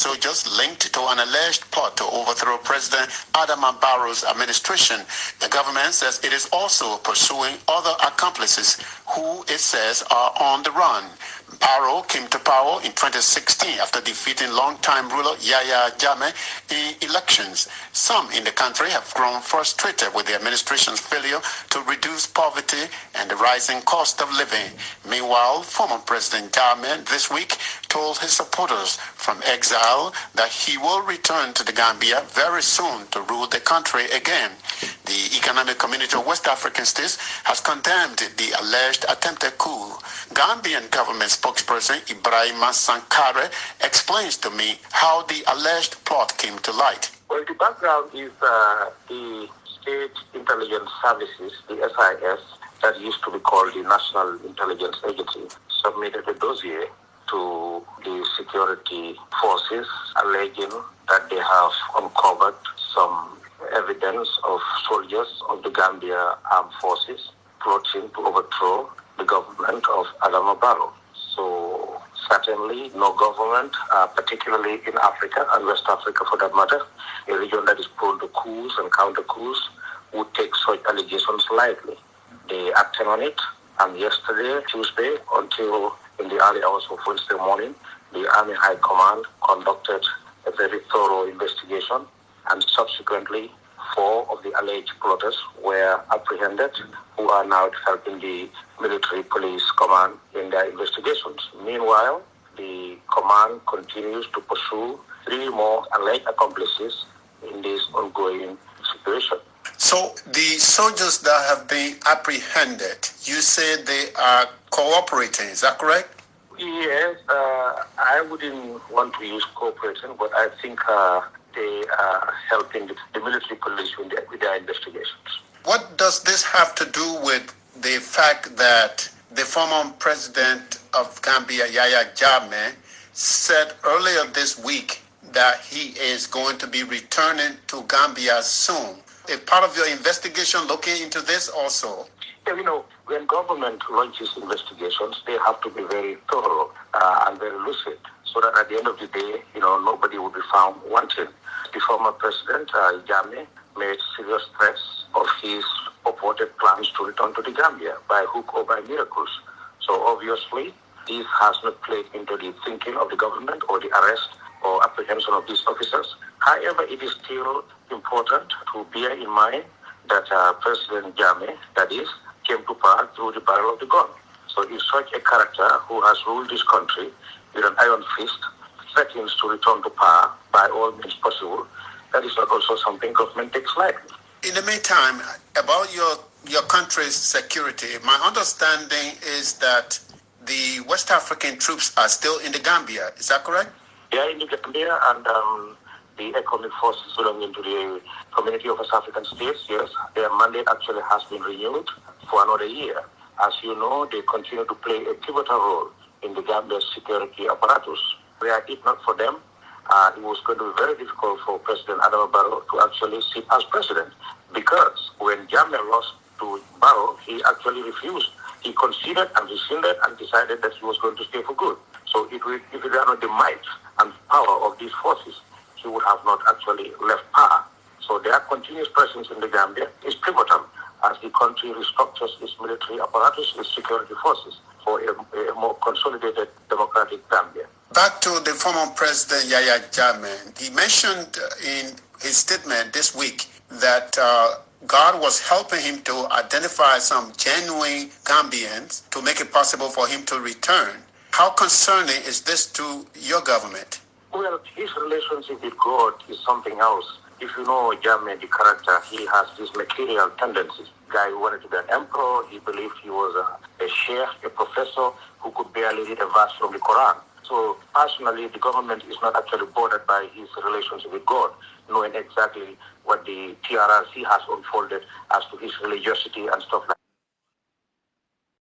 soldiers linked to an alleged plot to overthrow President Adama Barrow's administration. The government says it is also pursuing other accomplices who it says are on the run. Barrow came to power in 2016 after defeating longtime ruler Yahya Jammeh in elections. Some in the country have grown frustrated with the administration's failure to reduce poverty and the rising cost of living. Meanwhile, former President Jammeh this week told his supporters from exile that he will return to the Gambia very soon to rule the country again. The Economic Community of West African States has condemned the alleged attempted coup. Gambian government spokesperson Ebrima Sankareh explains to me how the alleged plot came to light. Well, the background is the State Intelligence Services, the SIS, that used to be called the National Intelligence Agency, submitted a dossier to the security forces alleging that they have uncovered some evidence of soldiers of the Gambia Armed Forces plotting to overthrow the government of Adama Barrow. So certainly no government, particularly in Africa and West Africa for that matter, a region that is prone to coups and counter-coups, would take such allegations lightly. They acted on it, and yesterday, Tuesday, until in the early hours of Wednesday morning, the Army High Command conducted a very thorough investigation, and subsequently 4 of the alleged plotters were apprehended, who are now helping the military police command in their investigations. Meanwhile, the command continues to pursue 3 more alleged accomplices in this ongoing situation. So the soldiers that have been apprehended, you say they are cooperating, is that correct? Yes, I wouldn't want to use cooperating, but I think they are helping the military police with their investigations. What does this have to do with the fact that the former president of Gambia, Yahya Jammeh, said earlier this week that he is going to be returning to Gambia soon? A part of your investigation looking into this also? Yeah, when government launches investigations, they have to be very thorough and very lucid, so that at the end of the day, nobody will be found wanting. The former president, Jammeh, made serious threats of his purported plans to return to the Gambia by hook or by miracles. So obviously, this has not played into the thinking of the government or the arrest or apprehension of these officers. However, it is still important to bear in mind that President Jammeh, that is, came to power through the barrel of the gun. So if such a character who has ruled this country with an iron fist threatens to return to power by all means possible, that is not also something government takes lightly. In the meantime, about your country's security, my understanding is that the West African troops are still in the Gambia. Is that correct? They are in the Gambia, and the economic forces belonging to the Community of West African States, yes, their mandate actually has been renewed for another year. As you know, they continue to play a pivotal role in the Gambia's security apparatus. Were it not for them, it was going to be very difficult for President Adama Barrow to actually sit as president, because when Jammeh lost to Barrow, he actually refused. He considered and rescinded and decided that he was going to stay for good. So if it were not the might and power of these forces, he would have not actually left power. So their continuous presence in the Gambia is pivotal as the country restructures its military apparatus, its security forces, for a more consolidated democratic Gambia. Back to the former president Yahya Jammeh. He mentioned in his statement this week that God was helping him to identify some genuine Gambians to make it possible for him to return. How concerning is this to your government? Well, his relationship with God is something else. If you know Jammeh, the character, he has these material tendencies. Guy who wanted to be an emperor, he believed he was a sheikh, a professor who could barely read a verse from the Quran. So personally, the government is not actually bothered by his relationship with God, knowing exactly what the TRRC has unfolded as to his religiosity and stuff like that.